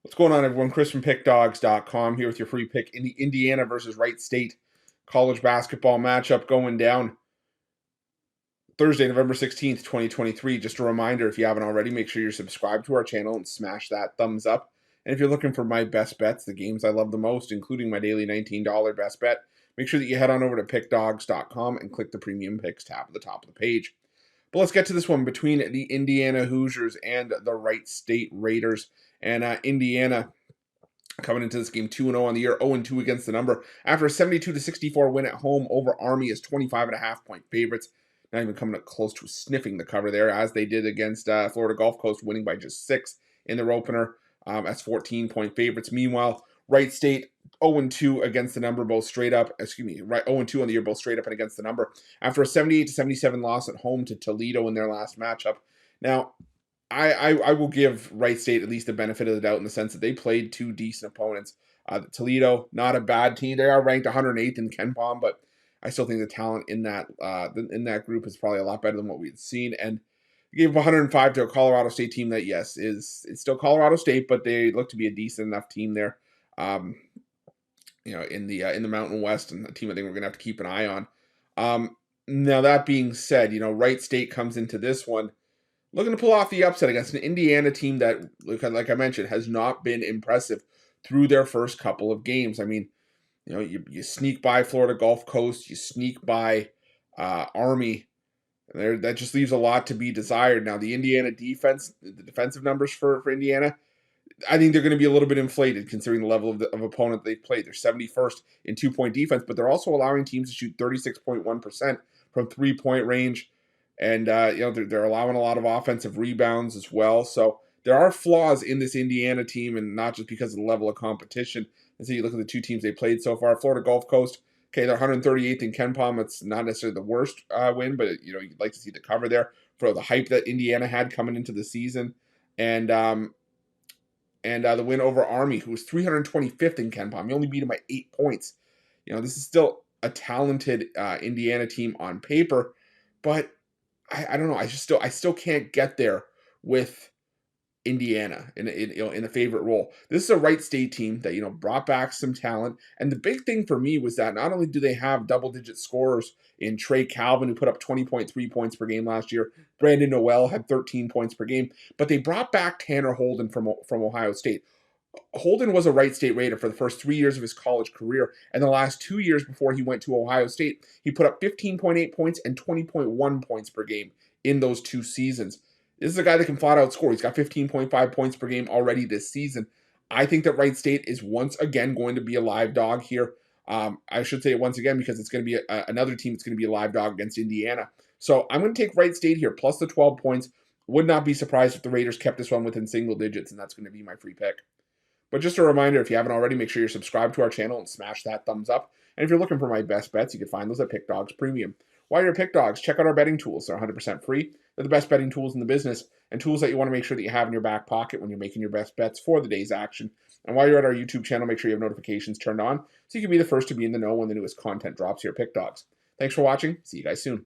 What's going on, everyone? Chris from Pickdawgz.com here with your free pick in the Indiana versus Wright State college basketball matchup going down Thursday, November 16th, 2023. Just a reminder, if you haven't already, make sure you're subscribed to our channel and smash that thumbs up. And if you're looking for my best bets, the games I love the most, including my daily $19 best bet, make sure that you head on over to Pickdawgz.com and click the Premium Picks tab at the top of the page. But let's get to this one between the Indiana Hoosiers and the Wright State Raiders. And Indiana coming into this game 2-0 on the year, 0-2 against the number. After a 72-64 win at home over Army as 25.5-point favorites. Not even coming up close to sniffing the cover there, as they did against Florida Gulf Coast, winning by just 6 in their opener as 14-point favorites. Meanwhile, Wright State 0-2 against the number, both straight up. 0-2 on the year, both straight up and against the number. After a 78-77 loss at home to Toledo in their last matchup. Now, I will give Wright State at least the benefit of the doubt in the sense that they played two decent opponents. Toledo, not a bad team. They are ranked 108th in KenPom, but I still think the talent in that group is probably a lot better than what we've seen. And gave 105 to a Colorado State team that, yes, it's still Colorado State, but they look to be a decent enough team there. In the Mountain West, and a team I think we're gonna have to keep an eye on. Now that being said, Wright State comes into this one looking to pull off the upset against an Indiana team that, like I mentioned, has not been impressive through their first couple of games. I mean, you sneak by Florida Gulf Coast, you sneak by Army. That just leaves a lot to be desired. Now, the Indiana defense, the defensive numbers for Indiana, I think they're going to be a little bit inflated considering the level of opponent they've played. They're 71st in two-point defense, but they're also allowing teams to shoot 36.1% from three-point range. And, they're allowing a lot of offensive rebounds as well. So there are flaws in this Indiana team, and not just because of the level of competition. And so you look at the two teams they played so far. Florida Gulf Coast, okay, they're 138th in KenPom. It's not necessarily the worst win, but, you'd like to see the cover there for the hype that Indiana had coming into the season. And the win over Army, who was 325th in KenPom. You only beat them by 8 points. This is still a talented Indiana team on paper, but I don't know. I still can't get there with Indiana in a favorite role. This is a Wright State team that brought back some talent, and the big thing for me was that not only do they have double-digit scorers in Trey Calvin, who put up 20.3 points per game last year, Brandon Noel had 13 points per game, but they brought back Tanner Holden from Ohio State. Holden was a Wright State Raider for the first 3 years of his college career, and the last 2 years before he went to Ohio State, he put up 15.8 points and 20.1 points per game in those 2 seasons. This is a guy that can flat out score. He's got 15.5 points per game already this season. I think that Wright State is once again going to be a live dog here. I should say it once again because it's going to be another team that's going to be a live dog against Indiana. So I'm going to take Wright State here, plus the 12 points. Would not be surprised if the Raiders kept this one within single digits, and that's going to be my free pick. But just a reminder, if you haven't already, make sure you're subscribed to our channel and smash that thumbs up. And if you're looking for my best bets, you can find those at Pick Dawgz Premium. While you're at Pick Dawgz, check out our betting tools. They're 100% free. They're the best betting tools in the business, and tools that you want to make sure that you have in your back pocket when you're making your best bets for the day's action. And while you're at our YouTube channel, make sure you have notifications turned on so you can be the first to be in the know when the newest content drops here at Pick Dawgz. Thanks for watching. See you guys soon.